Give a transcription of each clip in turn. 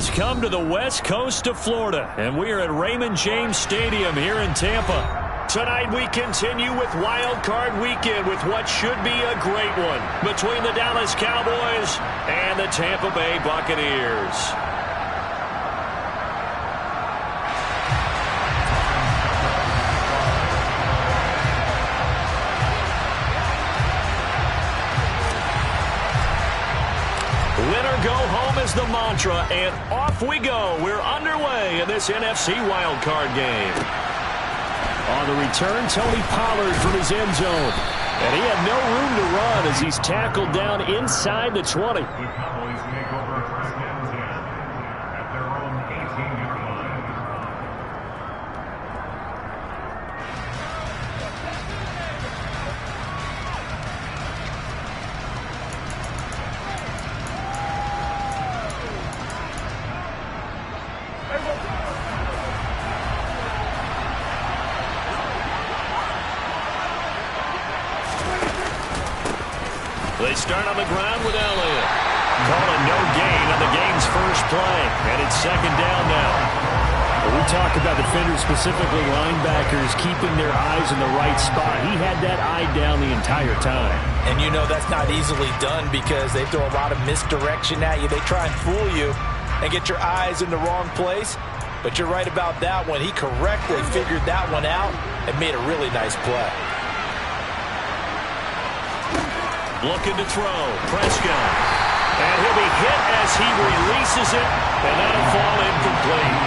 has come to the west coast of Florida, and we are at Raymond James Stadium here in Tampa. Tonight we continue with Wild Card Weekend with what should be a great one between the Dallas Cowboys and the Tampa Bay Buccaneers. Winner go home is the mantra, and off we go. We're underway in this NFC wildcard game. On the return, Tony Pollard from his end zone. And he had no room to run as he's tackled down inside the 20. They start on the ground with Elliott. Calling no gain on the game's first play. And it's second down now. When we talk about defenders, specifically linebackers, keeping their eyes in the right spot. He had that eye down the entire time. And you know that's not easily done because they throw a lot of misdirection at you. They try and fool you and get your eyes in the wrong place. But you're right about that one. He correctly figured that one out and made a really nice play. Looking to throw. Prescott. And he'll be hit as he releases it. And that'll fall incomplete.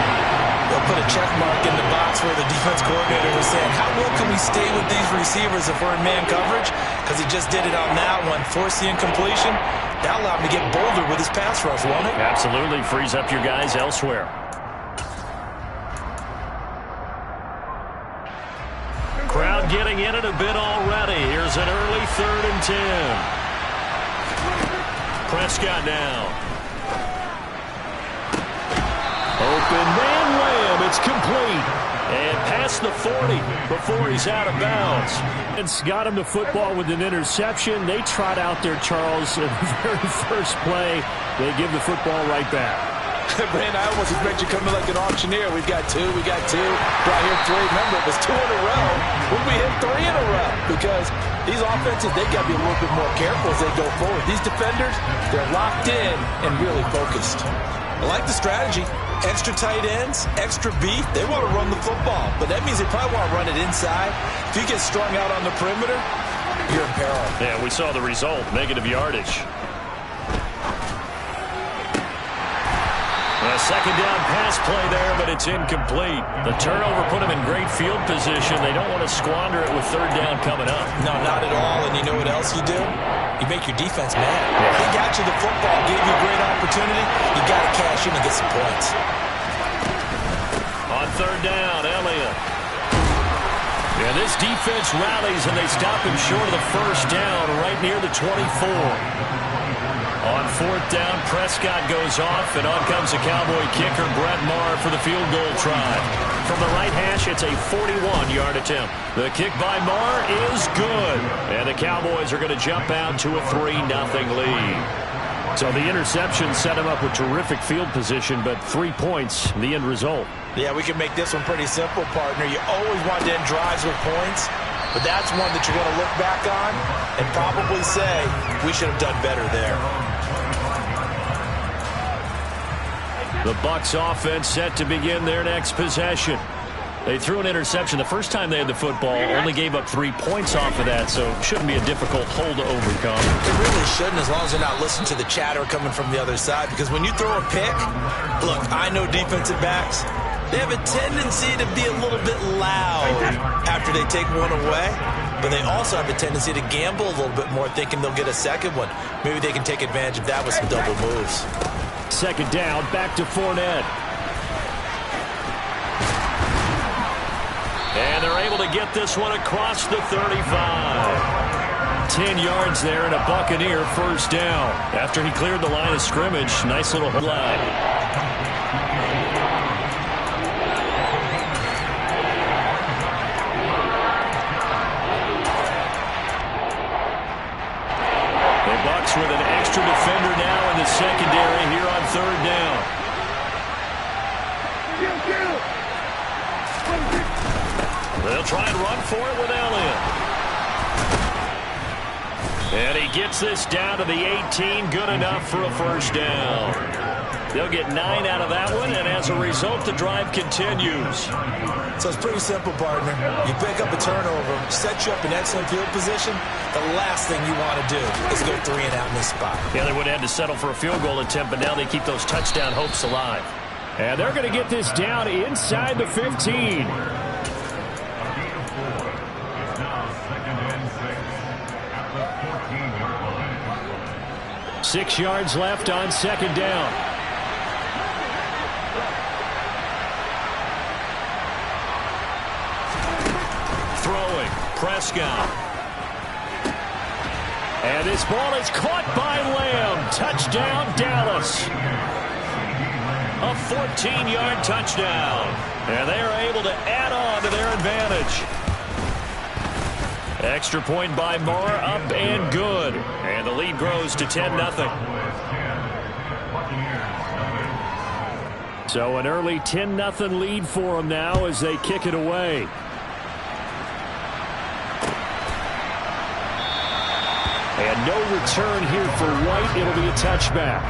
They'll put a check mark in the box where the defense coordinator was saying, how well can we stay with these receivers if we're in man coverage? Because he just did it on that one. Force the incompletion. That allowed him to get bolder with his pass rush, won't it? Absolutely. Frees up your guys elsewhere. Crowd getting in it a bit already. Here's an early 3rd and 10. Prescott now. Open man wham. It's complete. And past the 40 before he's out of bounds. It's got him the football with an interception. They trot out there, Charles, in the very first play. They give the football right back. Brand, I almost expect you coming like an auctioneer. We've got two. Brought here 3. Remember, it was 2 in a row. When we hit 3 in a row. Because these offenses, they got to be a little bit more careful as they go forward. These defenders, they're locked in and really focused. I like the strategy. Extra tight ends, extra beef. They want to run the football. But that means they probably want to run it inside. If you get strung out on the perimeter, you're in peril. Yeah, we saw the result. Negative yardage. A second down pass play there, but it's incomplete. The turnover put them in great field position. They don't want to squander it with 3rd down coming up. No, not at all. And you know what else you do? You make your defense mad. They got you the football, gave you a great opportunity. You got to cash in and get some points. On 3rd down, Elliott. And this defense rallies, and they stop him short of the 1st down right near the 24. On 4th down, Prescott goes off, and on comes the Cowboy kicker, Brett Maher, for the field goal try. From the right hash, it's a 41-yard attempt. The kick by Maher is good, and the Cowboys are going to jump out to a 3-0 lead. So the interception set him up with terrific field position, but 3 points, the end result. Yeah, we can make this one pretty simple, partner. You always want to end drives with points, but that's one that you're going to look back on and probably say, we should have done better there. The Bucs offense set to begin their next possession. They threw an interception the first time they had the football, only gave up 3 points off of that, so it shouldn't be a difficult hole to overcome. It really shouldn't, as long as they're not listening to the chatter coming from the other side, because when you throw a pick, look, I know defensive backs, they have a tendency to be a little bit loud after they take one away, but they also have a tendency to gamble a little bit more, thinking they'll get a second one. Maybe they can take advantage of that with some double moves. Second down, back to Fournette. And they're able to get this one across the 35. 10 yards there and a Buccaneer 1st down. After he cleared the line of scrimmage, nice little line. The Bucs with an extra defender now in the secondary here on 3rd down. They'll try and run for it with Elliott. And he gets this down to the 18, good enough for a first down. They'll get 9 out of that one, and as a result, the drive continues. So it's pretty simple, partner. You pick up a turnover, set you up in excellent field position. The last thing you want to do is go 3 and out in this spot. Yeah, they would have had to settle for a field goal attempt, but now they keep those touchdown hopes alive. And they're going to get this down inside the 15. 6 yards left on second down. Throwing, Prescott. And this ball is caught by Lamb. Touchdown, Dallas. A 14-yard touchdown. And they are able to add on to their advantage. Extra point by Moore, up and good. And the lead grows to 10-0. So an early 10-0 lead for them now as they kick it away. And no return here for White. It'll be a touchback.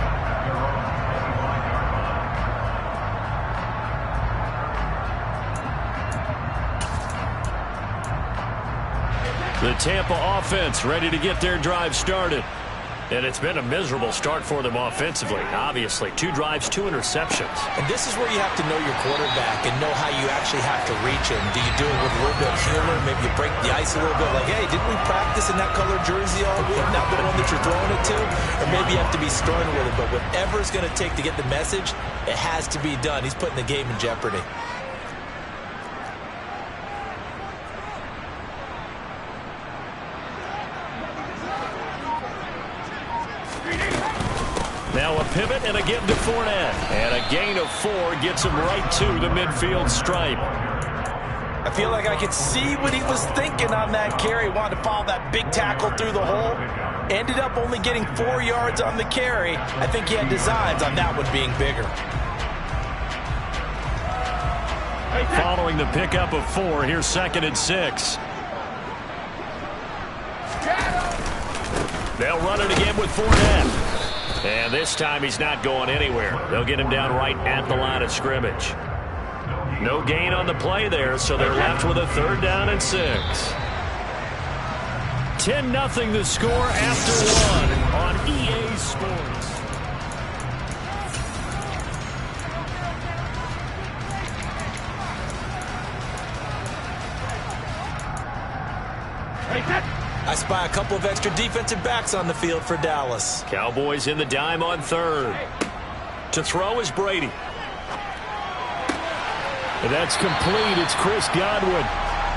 The Tampa offense ready to get their drive started. And it's been a miserable start for them offensively. Obviously, 2 drives, 2 interceptions. And this is where you have to know your quarterback and know how you actually have to reach him. Do you do it with a little bit of humor? Maybe you break the ice a little bit like, hey, didn't we practice in that color jersey all week? Not the one that you're throwing it to? Or maybe you have to be stern with it. But whatever it's going to take to get the message, it has to be done. He's putting the game in jeopardy. Now a pivot and a give to Fournette. And a gain of 4 gets him right to the midfield stripe. I feel like I could see what he was thinking on that carry. Wanted to follow that big tackle through the hole. Ended up only getting 4 yards on the carry. I think he had designs on that one being bigger. Following the pickup of 4, here's 2nd and 6. They'll run it again with Fournette. And this time he's not going anywhere. They'll get him down right at the line of scrimmage. No gain on the play there, so they're left with a 3rd down and 6. 10-0 the score after 1 on EA Sports. I spy a couple of extra defensive backs on the field for Dallas. Cowboys in the dime on 3rd. To throw is Brady. And that's complete. It's Chris Godwin.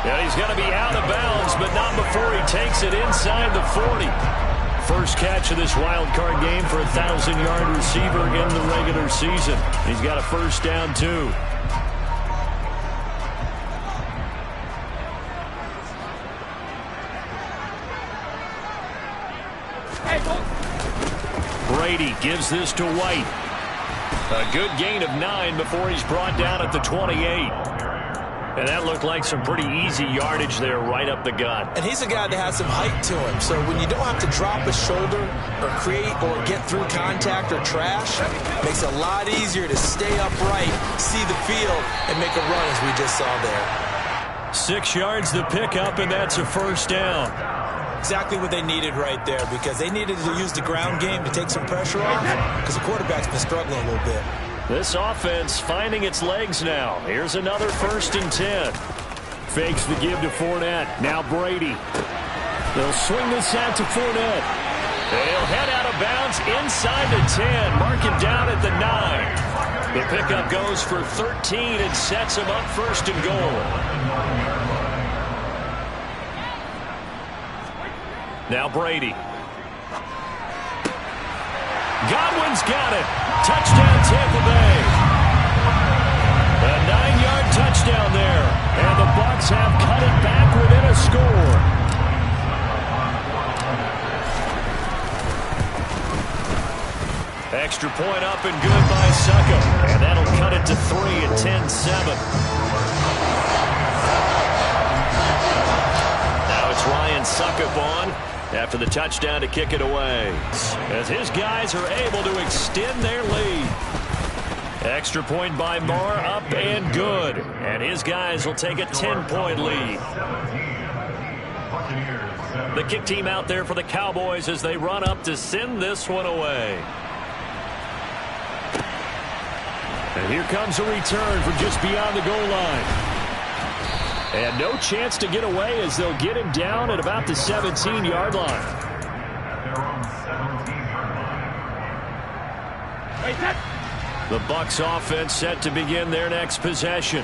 And he's going to be out of bounds, but not before he takes it inside the 40. First catch of this wild card game for a 1,000-yard receiver in the regular season. He's got a first down, too. Brady gives this to White. A good gain of 9 before he's brought down at the 28. And that looked like some pretty easy yardage there right up the gut. And he's a guy that has some height to him. So when you don't have to drop a shoulder or create or get through contact or trash, it makes it a lot easier to stay upright, see the field, and make a run as we just saw there. 6 yards the pickup, and that's a first down. Exactly what they needed right there, because they needed to use the ground game to take some pressure off, because the quarterback's been struggling a little bit. This offense finding its legs now. Here's another 1st and 10. Fakes the give to Fournette. Now Brady. They'll swing this out to Fournette. They'll head out of bounds inside the 10. Mark him down at the 9. The pickup goes for 13 and sets him up 1st and goal. Now Brady. Godwin's got it. Touchdown Tampa Bay. A 9-yard touchdown there. And the Bucs have cut it back within a score. Extra point up and good by Succo. And that'll cut it to 3 at 10-7. Suckup on after the touchdown to kick it away. As his guys are able to extend their lead. Extra point by Marr, up and good. And his guys will take a 10-point lead. The kick team out there for the Cowboys as they run up to send this one away. And here comes a return from just beyond the goal line. And no chance to get away as they'll get him down at about the 17-yard line. The Bucs offense set to begin their next possession.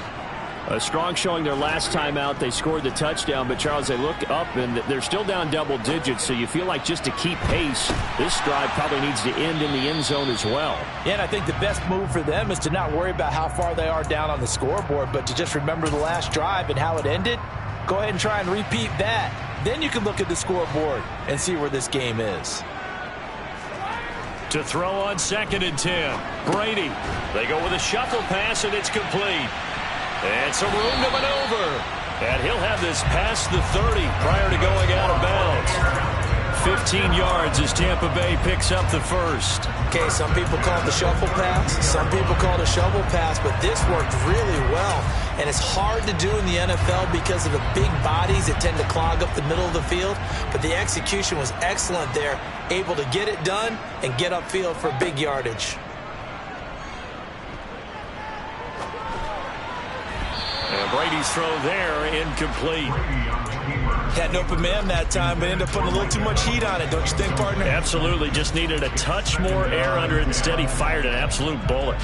A strong showing their last time out. They scored the touchdown, but Charles, they look up and they're still down double digits, so you feel like just to keep pace, this drive probably needs to end in the end zone as well. Yeah, and I think the best move for them is to not worry about how far they are down on the scoreboard, but to just remember the last drive and how it ended. Go ahead and try and repeat that. Then you can look at the scoreboard and see where this game is. To throw on 2nd and 10. Brady. They go with a shuffle pass, and it's complete. And some room to maneuver. And he'll have this past the 30 prior to going out of bounds. 15 yards as Tampa Bay picks up the first. Okay, some people call it the shuffle pass. Some people call it a shovel pass, but this worked really well. And it's hard to do in the NFL because of the big bodies that tend to clog up the middle of the field. But the execution was excellent there, able to get it done and get upfield for big yardage. And Brady's throw there, incomplete. Had an open man that time, but ended up putting a little too much heat on it, don't you think, partner? Absolutely. Just needed a touch more air under it. Instead, he fired an absolute bullet.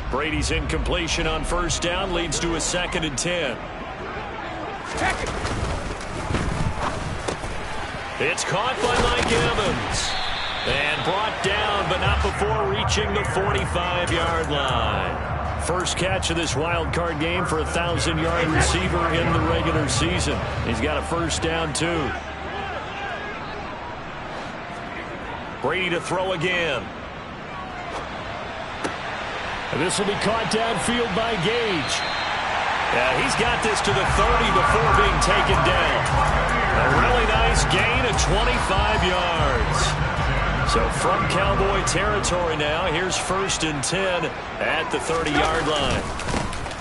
Brady's incompletion on 1st down leads to a 2nd and 10. It's caught by Mike Evans. And brought down, but not before reaching the 45-yard line. First catch of this wild card game for a 1,000-yard receiver in the regular season. He's got a 1st down, too. Brady to throw again. And this will be caught downfield by Gage. Yeah, he's got this to the 30 before being taken down. A really nice gain of 25 yards. So from Cowboy territory now, here's 1st and 10 at the 30-yard line.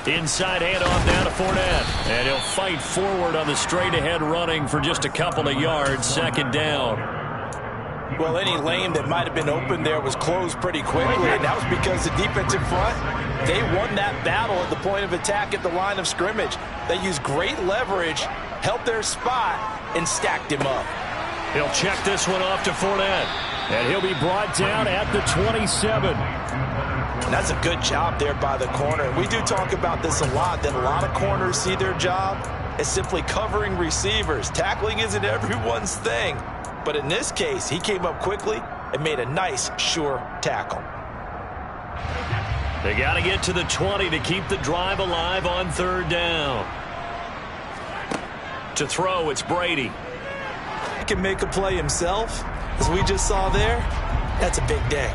Inside handoff now to Fournette. And he'll fight forward on the straight-ahead running for just a couple of yards, 2nd down. Well, any lane that might have been open there was closed pretty quickly, and that was because the defensive front, they won that battle at the point of attack at the line of scrimmage. They used great leverage, held their spot, and stacked him up. He'll check this one off to Fournette. And he'll be brought down at the 27. And that's a good job there by the corner. And we do talk about this a lot, that a lot of corners see their job as simply covering receivers. Tackling isn't everyone's thing. But in this case, he came up quickly and made a nice, sure tackle. They got to get to the 20 to keep the drive alive on 3rd down. To throw, it's Brady. He can make a play himself. As we just saw there, that's a big day.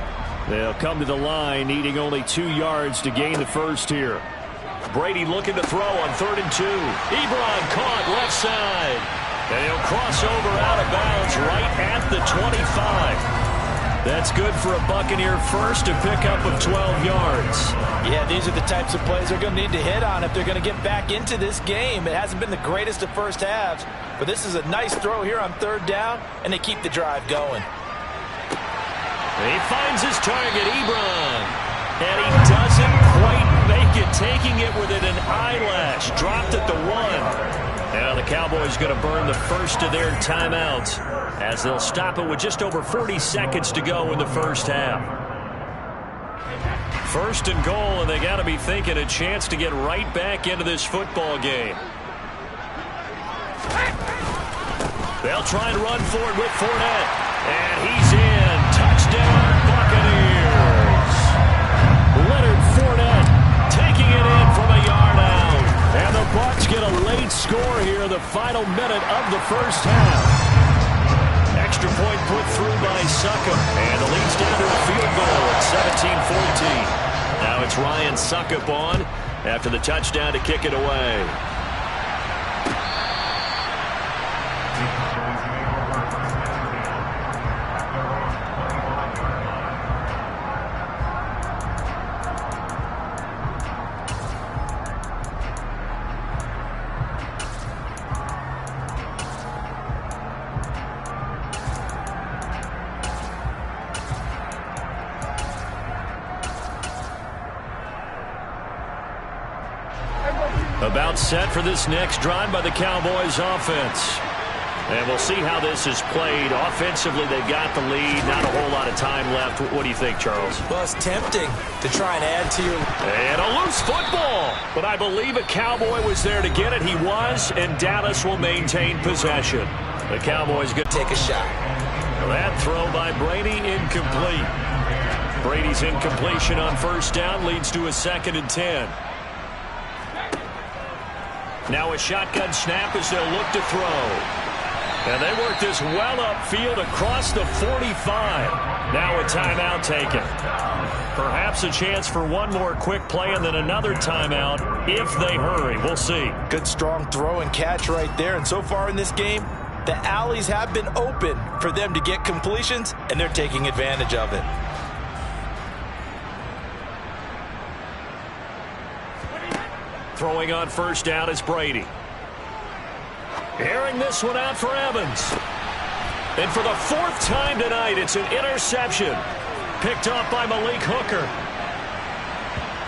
They'll come to the line, needing only 2 yards to gain the first here. Brady looking to throw on 3rd and 2. Ebron caught left side. And he'll cross over out of bounds right at the 25. That's good for a Buccaneer first, a pickup of 12 yards. Yeah, these are the types of plays they're going to need to hit on if they're going to get back into this game. It hasn't been the greatest of first halves, but this is a nice throw here on 3rd down, and they keep the drive going. He finds his target, Ebron. And he doesn't quite make it, taking it within an eyelash. Dropped at the 1. Now the Cowboys going to burn the first of their timeouts as they'll stop it with just over 40 seconds to go in the first half. 1st and goal, and they got to be thinking a chance to get right back into this football game. They'll try and run forward with Fournette. And he's in. Touchdown, Buccaneers. Leonard Fournette taking it in from a yard out. And the Bucs get a late score here in the final minute of the first half. Extra point put through by Suckup. And the lead's down to a field goal at 17-14. Now it's Ryan Suckup on after the touchdown to kick it away. About set for this next drive by the Cowboys offense. And we'll see how this is played. Offensively, they've got the lead. Not a whole lot of time left. What do you think, Charles? Well, it's tempting to try and add to your... And a loose football. But I believe a Cowboy was there to get it. He was, and Dallas will maintain possession. The Cowboys going to take a shot. That throw by Brady incomplete. Brady's incompletion on first down leads to a 2nd and 10. Now a shotgun snap as they'll look to throw. And they work this well upfield across the 45. Now a timeout taken. Perhaps a chance for one more quick play and then another timeout if they hurry. We'll see. Good strong throw and catch right there. And so far in this game, the alleys have been open for them to get completions, and they're taking advantage of it. Throwing on first down is Brady. Airing this one out for Evans. And for the 4th time tonight, it's an interception. Picked off by Malik Hooker.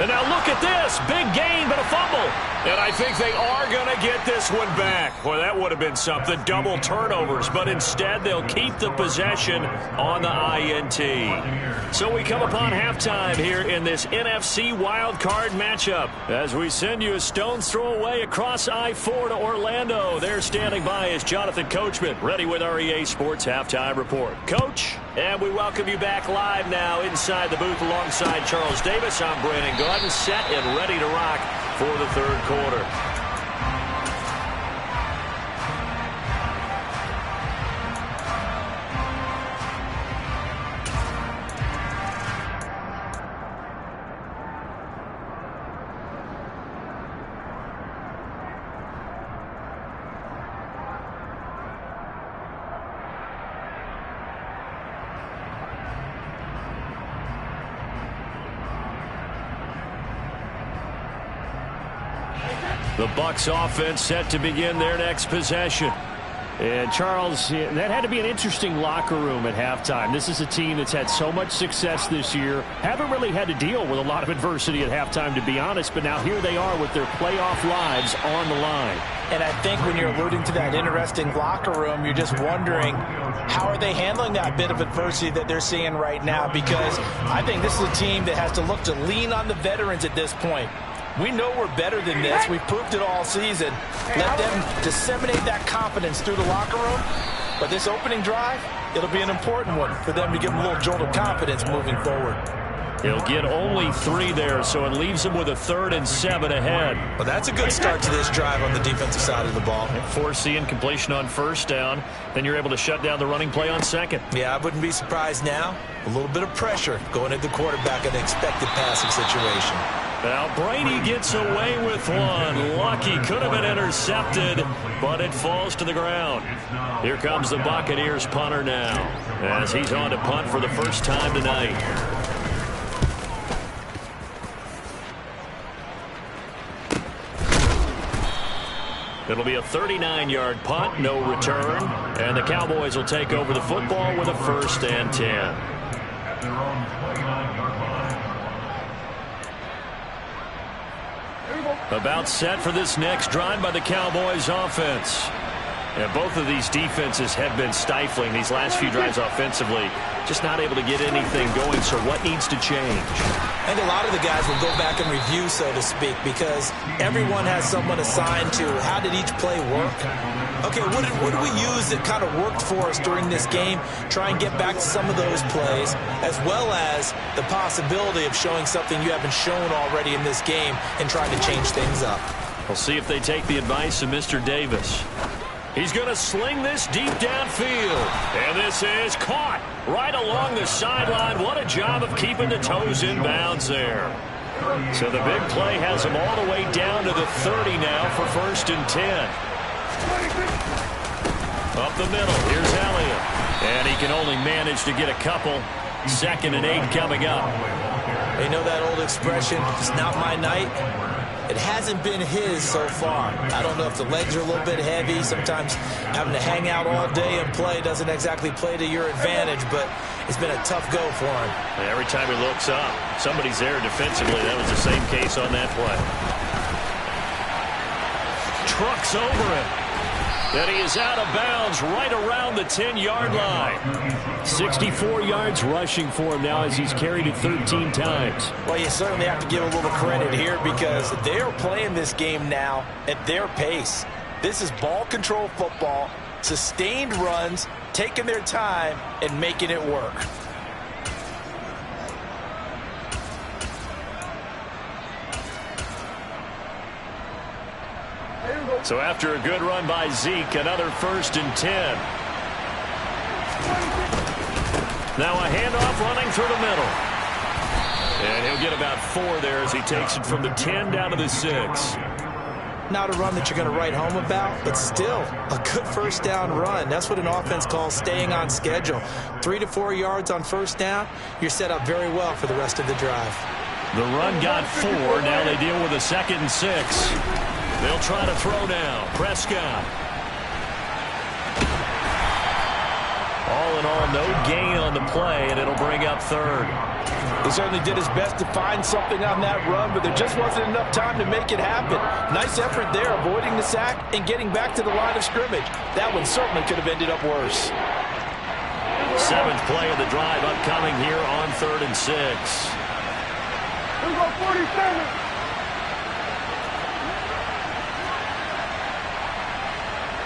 And now look at this. Big gain, but a fumble. And I think they are going to get this one back. Boy, that would have been something. Double turnovers. But instead, they'll keep the possession on the INT. So we come upon halftime here in this NFC wildcard matchup. As we send you a stone's throw away across I-4 to Orlando. There standing by is Jonathan Coachman, ready with our EA Sports Halftime Report. Coach, and we welcome you back live now inside the booth alongside Charles Davis. I'm Brandon Gaudin, set and ready to rock for the 3rd quarter. The Bucs offense set to begin their next possession. And Charles, that had to be an interesting locker room at halftime. This is a team that's had so much success this year. Haven't really had to deal with a lot of adversity at halftime, to be honest. But now here they are with their playoff lives on the line. And I think when you're alluding to that interesting locker room, you're just wondering, how are they handling that bit of adversity that they're seeing right now? Because I think this is a team that has to look to lean on the veterans at this point. We know we're better than this. We've proved it all season. Let them disseminate that confidence through the locker room. But this opening drive, it'll be an important one for them to give them a little jolt of confidence moving forward. He'll get only 3 there, so it leaves him with a 3rd and 7 ahead. Well, that's a good start to this drive on the defensive side of the ball. Force the incompletion on first down. Then you're able to shut down the running play on 2nd. Yeah, I wouldn't be surprised now. A little bit of pressure going at the quarterback in an expected passing situation. Now Brady gets away with one. Lucky, could have been intercepted, but it falls to the ground. Here comes the Buccaneers punter now, as he's on to punt for the first time tonight. It'll be a 39-yard punt, no return, and the Cowboys will take over the football with a 1st and 10. About set for this next drive by the Cowboys offense. And both of these defenses have been stifling these last few drives offensively. Just not able to get anything going, so what needs to change? I think a lot of the guys will go back and review, so to speak, because everyone has someone assigned to how did each play work. Okay, what did we use that kind of worked for us during this game? Try and get back to some of those plays, as well as the possibility of showing something you haven't shown already in this game and trying to change things up. We'll see if they take the advice of Mr. Davis. He's going to sling this deep downfield. And this is caught right along the sideline. What a job of keeping the toes in bounds there. So the big play has him all the way down to the 30 now for 1st and 10. Up the middle, here's Elliott. And he can only manage to get a couple. 2nd and 8 coming up. You know that old expression, it's not my night? It hasn't been his so far. I don't know if the legs are a little bit heavy. Sometimes having to hang out all day and play doesn't exactly play to your advantage, but it's been a tough go for him. And every time he looks up, somebody's there defensively. That was the same case on that play. trucks over it. And he is out of bounds right around the 10-yard line. 64 yards rushing for him now as he's carried it 13 times. Well, you certainly have to give a little credit here because they are playing this game now at their pace. This is ball control football, sustained runs, taking their time, and making it work. So after a good run by Zeke, another 1st and 10. Now a handoff running through the middle. And he'll get about 4 there as he takes it from the 10 down to the 6. Not a run that you're going to write home about, but still a good first down run. That's what an offense calls staying on schedule. 3 to 4 yards on first down, you're set up very well for the rest of the drive. The run got 4. Now they deal with a 2nd and 6. They'll try to throw now. Prescott. All in all, no gain on the play, and it'll bring up 3rd. He certainly did his best to find something on that run, but there just wasn't enough time to make it happen. Nice effort there, avoiding the sack and getting back to the line of scrimmage. That one certainly could have ended up worse. 7th play of the drive upcoming here on 3rd and 6. Here we go, 47.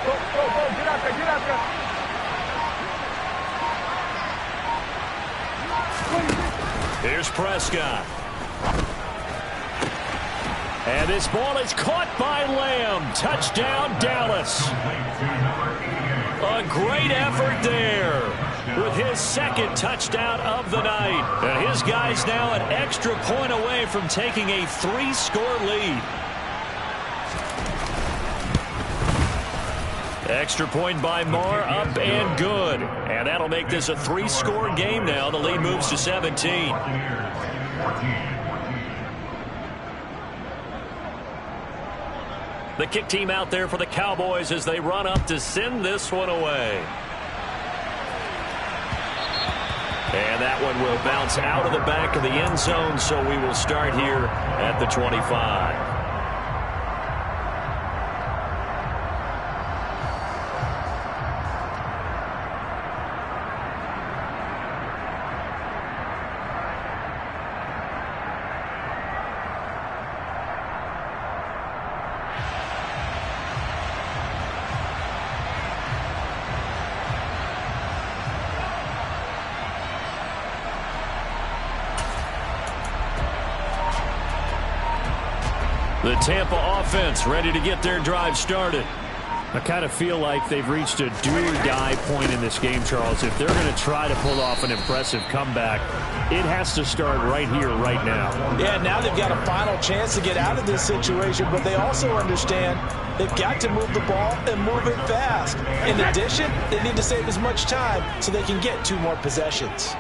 Go, get out there, get out there. Here's Prescott. And this ball is caught by Lamb. Touchdown, Dallas. A great effort there with his 2nd touchdown of the night. And his guys now an extra point away from taking a 3-score lead. Extra point by Marr, up and good. And that'll make this a 3-score game now. The lead moves to 17. The kick team out there for the Cowboys as they run up to send this one away. And that one will bounce out of the back of the end zone, so we will start here at the 25. The Tampa offense ready to get their drive started. I kind of feel like they've reached a do-or-die point in this game, Charles. If they're going to try to pull off an impressive comeback, it has to start right here, right now. Yeah, now they've got a final chance to get out of this situation, but they also understand they've got to move the ball and move it fast. In addition, they need to save as much time so they can get 2 more possessions.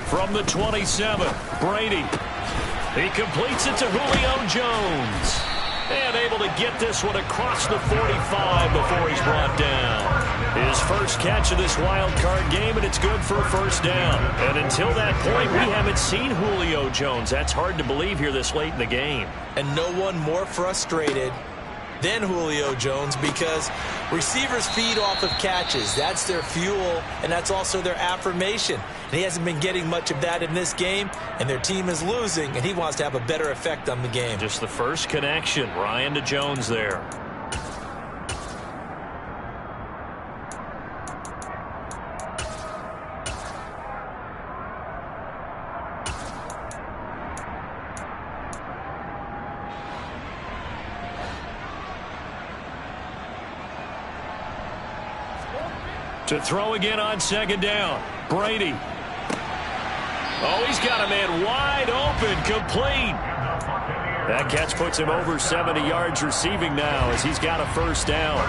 From the 27, Brady. He completes it to Julio Jones. And able to get this one across the 45 before he's brought down. His first catch of this wild card game, and it's good for a 1st down. And until that point, we haven't seen Julio Jones. That's hard to believe here this late in the game. And no one more frustrated than Julio Jones because receivers feed off of catches. That's their fuel, and that's also their affirmation. And he hasn't been getting much of that in this game, and their team is losing, and he wants to have a better effect on the game. Just the first connection, Ryan to Jones there. To throw again on 2nd down. Brady. Oh, he's got a man wide open, complete. That catch puts him over 70 yards receiving now as he's got a 1st down.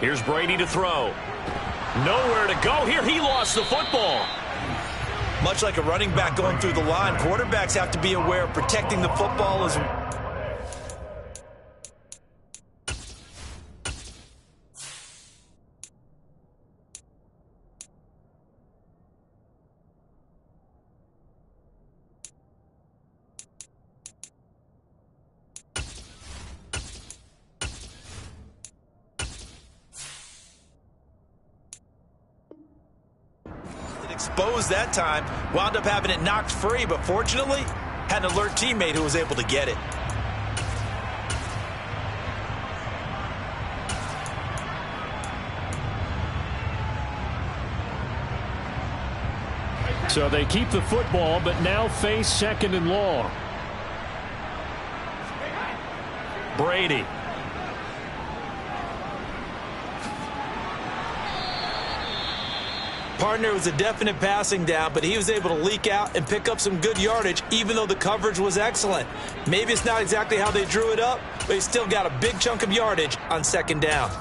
Here's Brady to throw. Nowhere to go here. He lost the football. Much like a running back going through the line, quarterbacks have to be aware of protecting the football as well. exposed that time. Wound up having it knocked free, but fortunately, had an alert teammate who was able to get it. So they keep the football, but now face 2nd and long. Brady. Partner was a definite passing down, but he was able to leak out and pick up some good yardage, even though the coverage was excellent. Maybe it's not exactly how they drew it up, but he still got a big chunk of yardage on 2nd down.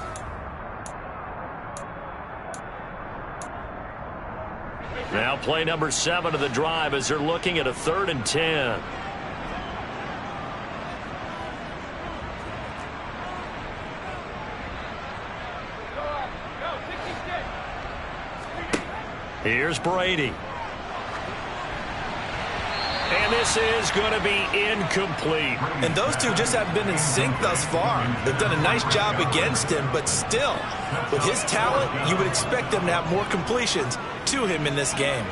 Now play number 7 of the drive as they're looking at a 3rd and 10. Here's Brady. And this is going to be incomplete. And those two just haven't been in sync thus far. They've done a nice job against him, but still, with his talent, you would expect them to have more completions to him in this game.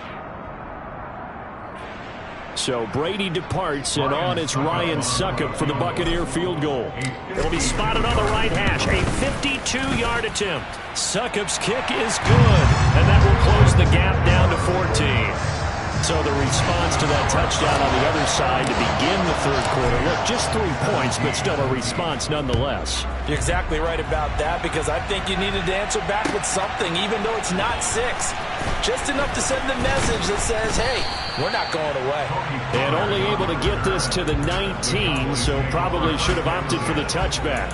So Brady departs, and on it's Ryan Succop for the Buccaneer field goal. It'll be spotted on the right hash. A 52-yard attempt. Succop's kick is good, and that will close the gap down to 14. So the response to that touchdown on the other side to begin the 3rd quarter. Look, just 3 points, but still a response nonetheless. You're exactly right about that, because I think you needed to answer back with something, even though it's not 6. Just enough to send the message that says, hey, we're not going away. And only able to get this to the 19, so probably should have opted for the touchback.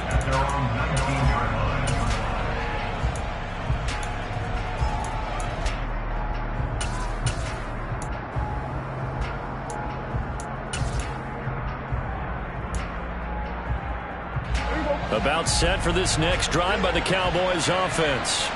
About set for this next drive by the Cowboys offense.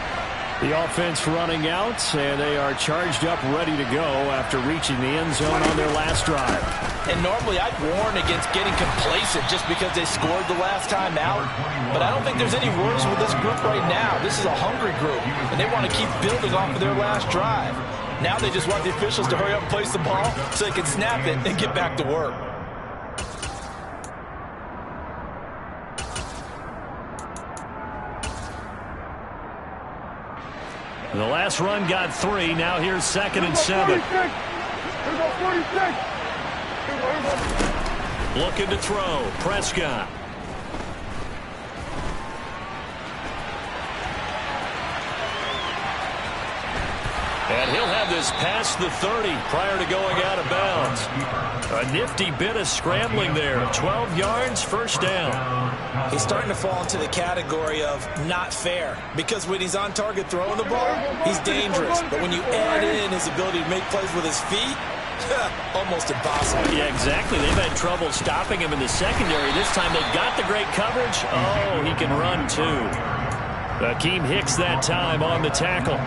The offense running out, and they are charged up, ready to go after reaching the end zone on their last drive. And normally I'd warn against getting complacent just because they scored the last time out. But I don't think there's any worries with this group right now. This is a hungry group, and they want to keep building off of their last drive. Now they just want the officials to hurry up and place the ball so they can snap it and get back to work. The last run got 3. Now here's 2nd and 7. Looking to throw. Prescott. And he'll have this past the 30 prior to going out of bounds. A nifty bit of scrambling there. 12 yards, 1st down. He's starting to fall into the category of not fair, because when he's on target throwing the ball, he's dangerous. But when you add in his ability to make plays with his feet, almost impossible. Yeah, exactly. They've had trouble stopping him in the secondary. This time they've got the great coverage. Oh, he can run too. Akeem Hicks that time on the tackle.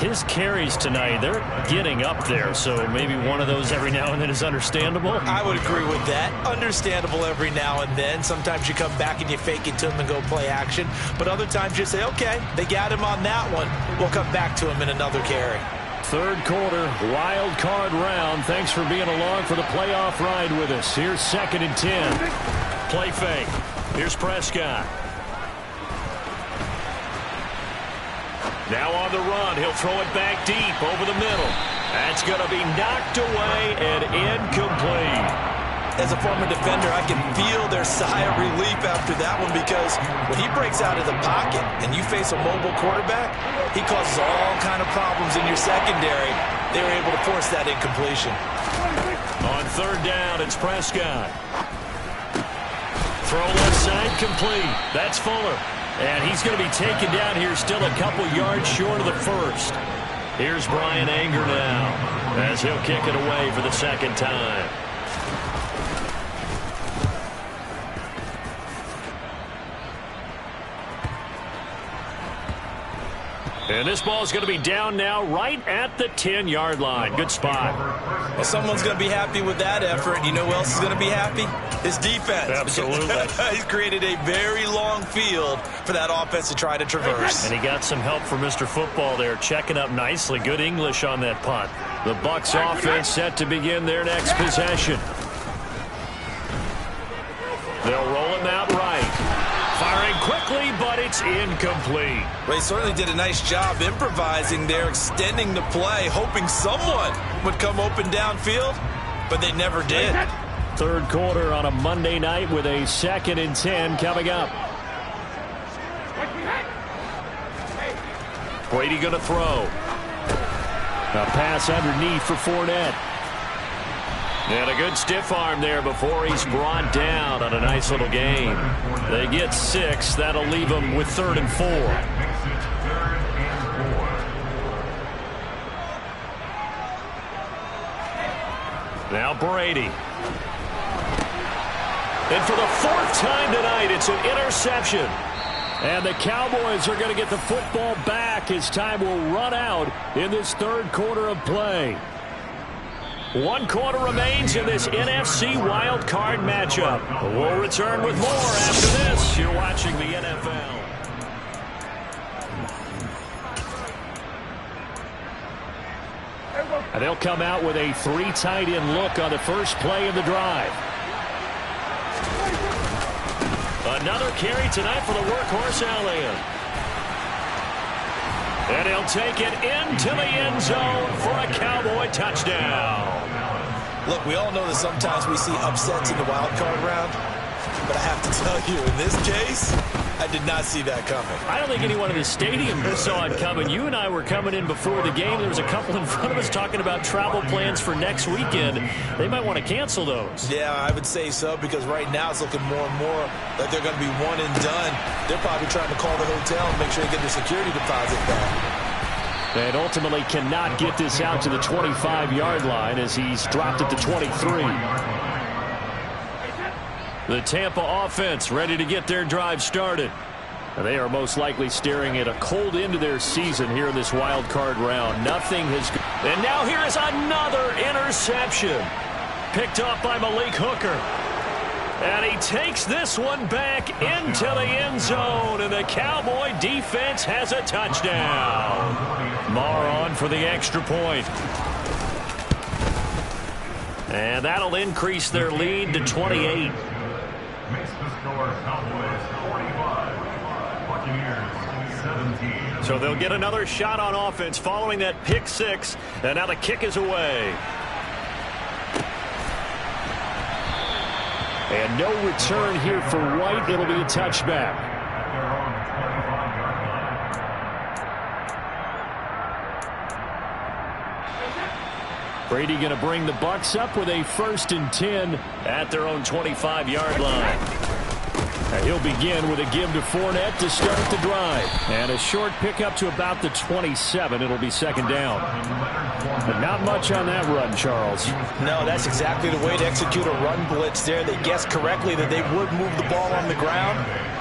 His carries tonight, they're getting up there, so maybe one of those every now and then is understandable. I would agree with that. Understandable every now and then. Sometimes you come back and you fake it to him and go play action. But other times you say, okay, they got him on that one. We'll come back to him in another carry. 3rd quarter, wild card round. Thanks for being along for the playoff ride with us. Here's 2nd and 10. Play fake. Here's Prescott. Now on the run, he'll throw it back deep over the middle. That's going to be knocked away and incomplete. As a former defender, I can feel their sigh of relief after that one, because when he breaks out of the pocket and you face a mobile quarterback, he causes all kind of problems in your secondary. They were able to force that incompletion. On 3rd down, it's Prescott. Throw left side, complete. That's Fuller. And he's going to be taken down here, still a couple yards short of the 1st. Here's Brian Anger now, as he'll kick it away for the 2nd time. And this ball is going to be down now right at the 10-yard line. Good spot. Well, someone's going to be happy with that effort. You know who else is going to be happy? His defense. Absolutely. He's created a very long field for that offense to try to traverse. And he got some help from Mr. Football there, checking up nicely. Good English on that punt. The Bucs offense set to begin their next possession. They'll roll him out right. Firing quickly, but it's incomplete. They certainly did a nice job improvising there, extending the play, hoping someone would come open downfield, but they never did. Third quarter on a Monday night with a 2nd and 10 coming up. Brady going to throw. A pass underneath for Fournette. And a good stiff arm there before he's brought down on a nice little gain. They get 6. That'll leave them with 3rd and 4. Now Brady. And for the 4th time tonight, it's an interception. And the Cowboys are going to get the football back as time will run out in this third quarter of play. 1 quarter remains in this NFC wild card matchup. We'll return with more after this. You're watching the NFL. And they'll come out with a 3 tight end look on the first play of the drive. Another carry tonight for the workhorse Allen. And he'll take it into the end zone for a Cowboy touchdown. Look, we all know that sometimes we see upsets in the wild card round, but I have to tell you, in this case, I did not see that coming. I don't think anyone in the stadium saw it coming. You and I were coming in before the game. There was a couple in front of us talking about travel plans for next weekend. They might want to cancel those. Yeah, I would say so, because right now it's looking more and more like they're going to be one and done. They're probably trying to call the hotel and make sure they get their security deposit back. And ultimately cannot get this out to the 25-yard line as he's dropped it to 23. The Tampa offense ready to get their drive started. They are most likely staring at a cold end to their season here in this wild card round. Nothing has... And now here is another interception. Picked off by Malik Hooker. And he takes this one back into the end zone. And the Cowboy defense has a touchdown. Marr on for the extra point. And that'll increase their lead to 28. Makes the score Cowboys 45, Buccaneers 17. So they'll get another shot on offense following that pick 6. And now the kick is away. And no return here for White. It'll be a touchback. Brady going to bring the Bucs up with a 1st and 10 at their own 25-yard line. And he'll begin with a give to Fournette to start the drive. And a short pickup to about the 27. It'll be 2nd down. But not much on that run, Charles. No, that's exactly the way to execute a run blitz there. They guessed correctly that they would move the ball on the ground,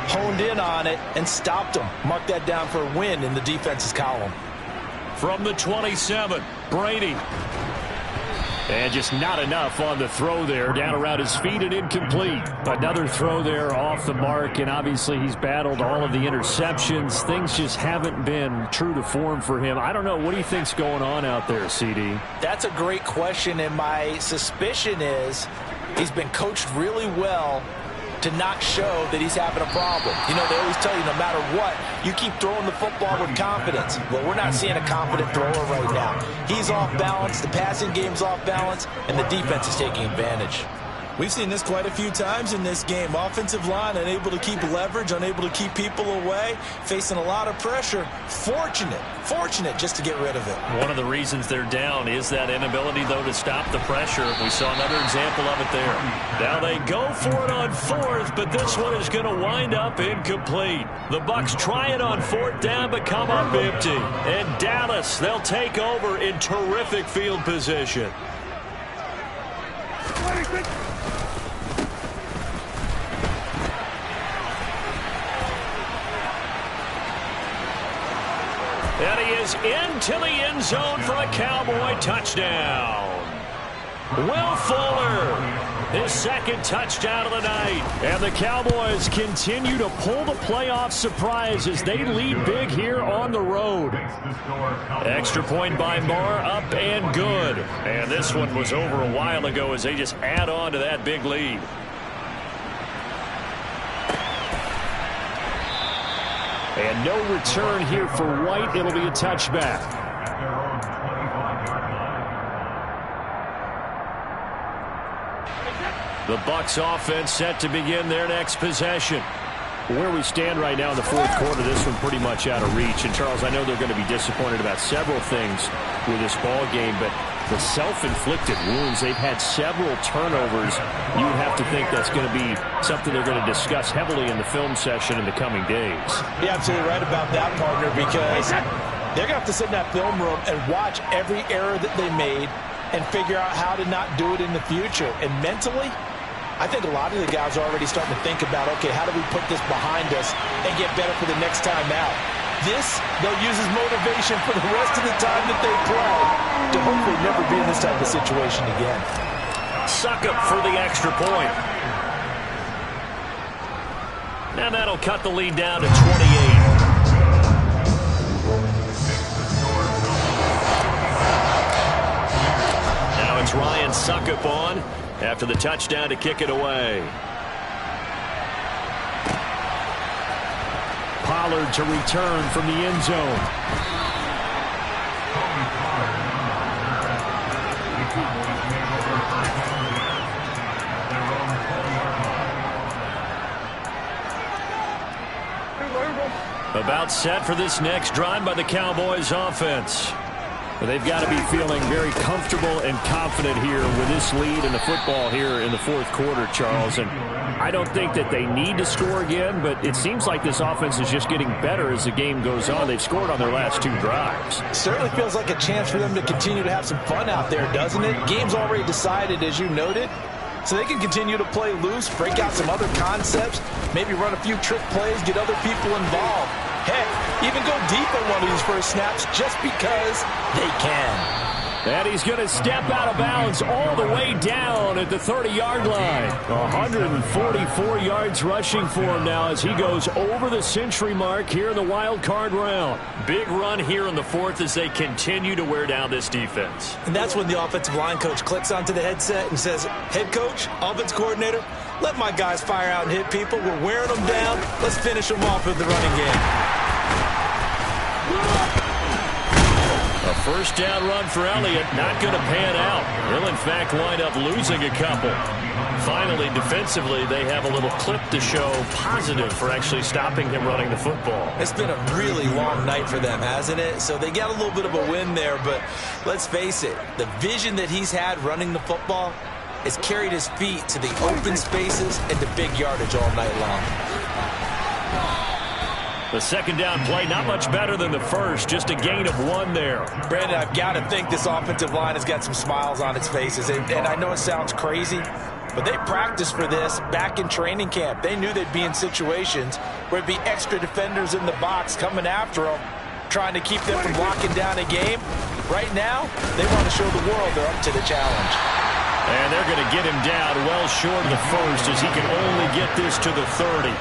honed in on it, and stopped them. Mark that down for a win in the defense's column. From the 27, Brady. And just not enough on the throw there. Down around his feet and incomplete. Another throw there off the mark, and obviously he's battled all of the interceptions. Things just haven't been true to form for him. I don't know. What do you think's going on out there, CD? That's a great question, and my suspicion is he's been coached really well to not show that he's having a problem. You know, they always tell you no matter what, you keep throwing the football with confidence. Well, we're not seeing a confident thrower right now. He's off balance, the passing game's off balance, and the defense is taking advantage. We've seen this quite a few times in this game. Offensive line unable to keep leverage, unable to keep people away, facing a lot of pressure. Fortunate just to get rid of it. One of the reasons they're down is that inability, though, to stop the pressure. We saw another example of it there. Now they go for it on 4th, but this one is going to wind up incomplete. The Bucs try it on 4th down, but come up empty. And Dallas, they'll take over in terrific field position. And he is into the end zone for a Cowboy touchdown. Will Fuller, his second touchdown of the night. And the Cowboys continue to pull the playoff surprise as they lead big here on the road. Extra point by Marr, up and good. And this one was over a while ago as they just add on to that big lead. And no return here for White. It'll be a touchback. The Bucs offense set to begin their next possession. Where we stand right now in the fourth quarter, this one pretty much out of reach. And, Charles, I know they're going to be disappointed about several things with this ball game, but the self-inflicted wounds, they've had several turnovers. You would have to think that's going to be something they're going to discuss heavily in the film session in the coming days. You're absolutely right about that, partner, because they're going to have to sit in that film room and watch every error that they made and figure out how to not do it in the future. And mentally, I think a lot of the guys are already starting to think about, okay, how do we put this behind us and get better for the next time out? This, they'll use as motivation for the rest of the time that they play to hopefully never be in this type of situation again. Succop for the extra point. Now that'll cut the lead down to 28. Now it's Ryan Succop on after the touchdown to kick it away. Pollard to return from the end zone. About set for this next drive by the Cowboys offense. They've got to be feeling very comfortable and confident here with this lead in the football here in the fourth quarter, Charles. And I don't think that they need to score again, but it seems like this offense is just getting better as the game goes on. They've scored on their last two drives. Certainly feels like a chance for them to continue to have some fun out there, doesn't it? Game's already decided, as you noted. So they can continue to play loose, break out some other concepts, maybe run a few trick plays, get other people involved. Heck, even go deep on one of these first snaps just because they can. And he's going to step out of bounds all the way down at the 30-yard line. 144 yards rushing for him now as he goes over the century mark here in the wild card round. Big run here in the fourth as they continue to wear down this defense. And that's when the offensive line coach clicks onto the headset and says, head coach, offense coordinator, let my guys fire out and hit people. We're wearing them down. Let's finish them off with the running game. A first down run for Elliott, not going to pan out. He'll, in fact, wind up losing a couple. Finally, defensively, they have a little clip to show positive for actually stopping him running the football. It's been a really long night for them, hasn't it? So they got a little bit of a win there, but let's face it, the vision that he's had running the football has carried his feet to the open spaces and to big yardage all night long. The second down play, not much better than the first, just a gain of one there. Brandon, I've got to think this offensive line has got some smiles on its faces. And I know it sounds crazy, but they practiced for this back in training camp. They knew they'd be in situations where it'd be extra defenders in the box coming after them, trying to keep them from locking down a game. Right now, they want to show the world they're up to the challenge. And they're going to get him down well short of the first as he can only get this to the 30.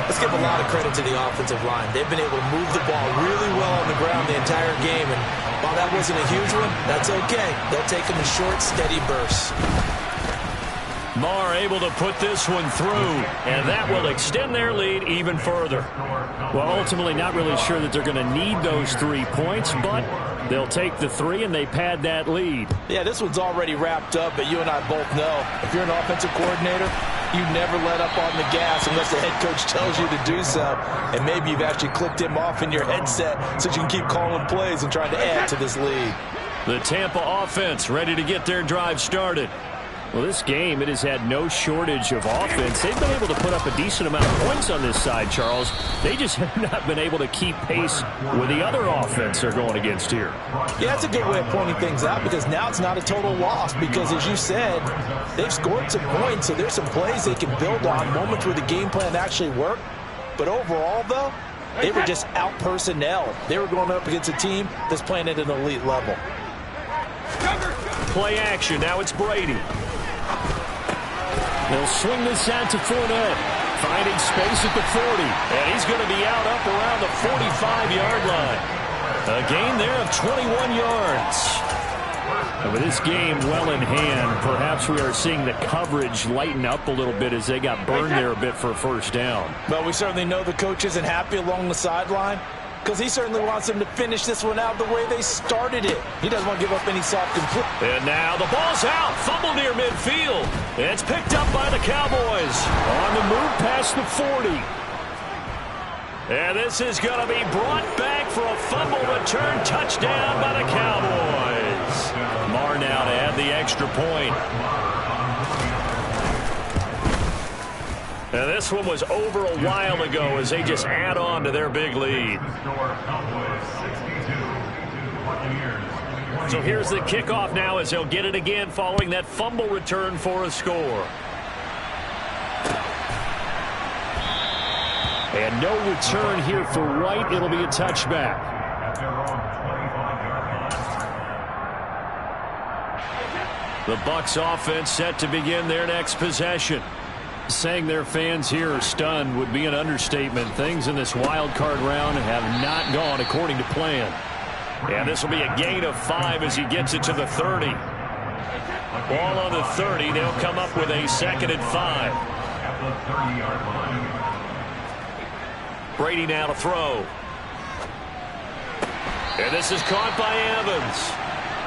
Let's give a lot of credit to the offensive line. They've been able to move the ball really well on the ground the entire game. And while that wasn't a huge one, that's okay. They'll take them in short, steady bursts. Marr able to put this one through, and that will extend their lead even further. Well, ultimately not really sure that they're going to need those 3 points, but they'll take the 3 and they pad that lead. Yeah, this one's already wrapped up, but you and I both know if you're an offensive coordinator, you never let up on the gas unless the head coach tells you to do so. And maybe you've actually clicked him off in your headset so you can keep calling plays and trying to add to this lead. The Tampa offense ready to get their drive started. Well, this game, it has had no shortage of offense. They've been able to put up a decent amount of points on this side, Charles. They just have not been able to keep pace with the other offense they're going against here. Yeah, that's a good way of pointing things out because now it's not a total loss because, as you said, they've scored some points, so there's some plays they can build on, moments where the game plan actually worked. But overall, though, They were just out personnel. They were going up against a team that's playing at an elite level. Play action. Now it's Brady. They'll swing this out to Fournette. Finding space at the 40. And he's going to be out up around the 45-yard line. A gain there of 21 yards. And with this game well in hand, perhaps we are seeing the coverage lighten up a little bit as they got burned there a bit for a first down. Well, we certainly know the coach isn't happy along the sideline because he certainly wants them to finish this one out the way they started it. He doesn't want to give up any soft complete. And now the ball's out. Fumble near midfield. It's picked up by the Cowboys. On the move past the 40. And this is going to be brought back for a fumble return touchdown by the Cowboys. Marr now to add the extra point. And this one was over a while ago as they just add on to their big lead. So here's the kickoff now as they'll get it again following that fumble return for a score. And no return here for White. It'll be a touchback. The Bucs offense set to begin their next possession. Saying their fans here are stunned would be an understatement. Things in this wild card round have not gone according to plan. And this will be a gain of 5 as he gets it to the 30. Ball on the 30. They'll come up with a 2nd and 5. Brady now to throw. And this is caught by Evans.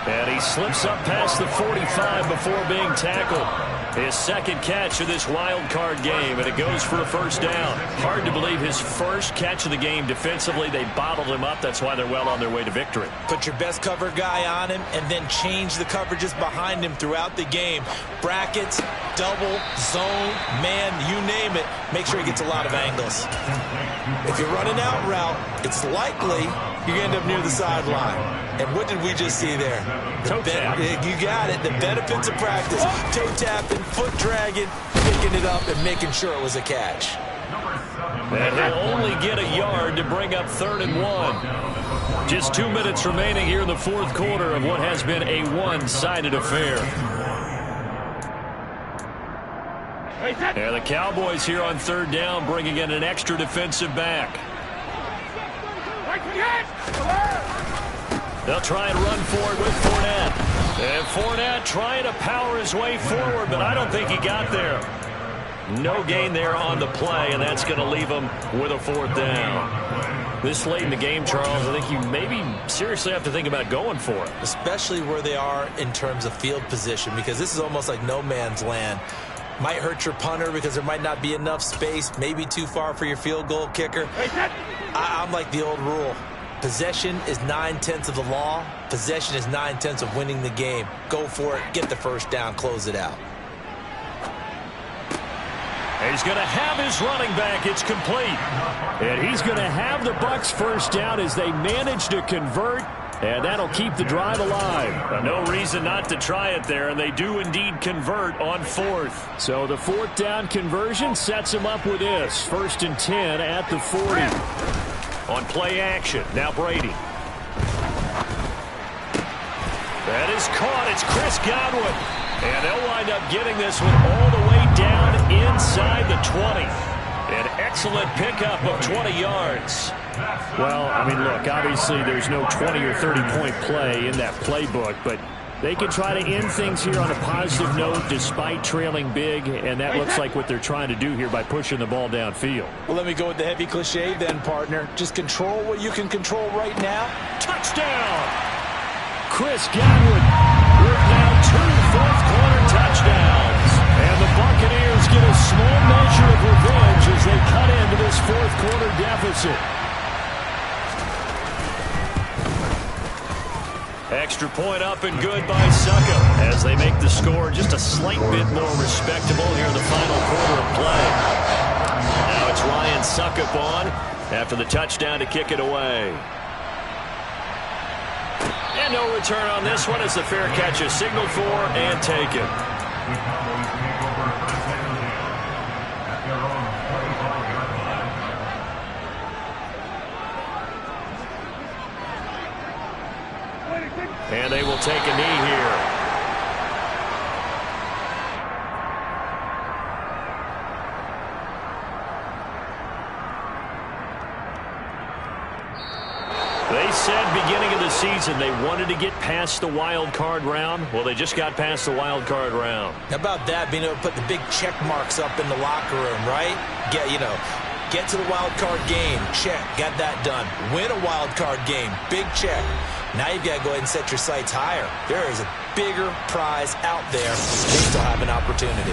And he slips up past the 45 before being tackled. His second catch of this wild card game, and it goes for a first down. Hard to believe his first catch of the game defensively. They bottled him up. That's why they're well on their way to victory. Put your best cover guy on him and then change the coverages behind him throughout the game. Brackets, double, zone, man, you name it. Make sure he gets a lot of angles. If you're running out route, it's likely you're going to end up near the sideline. And what did we just see there? Toe tap. You got it. The benefits of practice. Toe tapping, foot dragging, picking it up, and making sure it was a catch. And he'll only get a yard to bring up 3rd and 1. Just 2 minutes remaining here in the fourth quarter of what has been a one-sided affair. And the Cowboys here on 3rd down bringing in an extra defensive back. They'll try and run for it with Fournette. And Fournette trying to power his way forward, but I don't think he got there. No gain there on the play, and that's going to leave him with a 4th down. This late in the game, Charles, I think you maybe seriously have to think about going for it. Especially where they are in terms of field position, because this is almost like no man's land. Might hurt your punter because there might not be enough space, maybe too far for your field goal kicker. I'm like the old rule. Possession is 9/10 of the law. Possession is 9/10 of winning the game. Go for it. Get the first down. Close it out. He's going to have his running back. It's complete. And he's going to have the Bucs first down as they manage to convert. And that'll keep the drive alive. No reason not to try it there, and they do indeed convert on 4th. So the 4th down conversion sets him up with this. 1st and 10 at the 40. On play action, now Brady. That is caught. It's Chris Godwin. And they'll wind up getting this one all the way down inside the 20. An excellent pickup of 20 yards. Well, I mean, look, obviously there's no 20 or 30-point play in that playbook, but they can try to end things here on a positive note despite trailing big, and that looks like what they're trying to do here by pushing the ball downfield. Well, let me go with the heavy cliche then, partner. Just control what you can control right now. Touchdown! Chris Godwin with now 2 fourth-quarter touchdowns. And the Buccaneers get a small measure of revenge as they cut into this fourth-quarter deficit. Extra point up and good by Succop as they make the score just a slight bit more respectable here in the final quarter of play. Now it's Ryan Succop on after the touchdown to kick it away. And no return on this one as the fair catch is signaled for and taken. And they will take a knee here. They said beginning of the season they wanted to get past the wild card round. Well, they just got past the wild card round. How about that, being able to put the big check marks up in the locker room, right? Get to the wild card game, check, got that done. Win a wild card game, big check. Now you've got to go ahead and set your sights higher. There is a bigger prize out there. They still have an opportunity.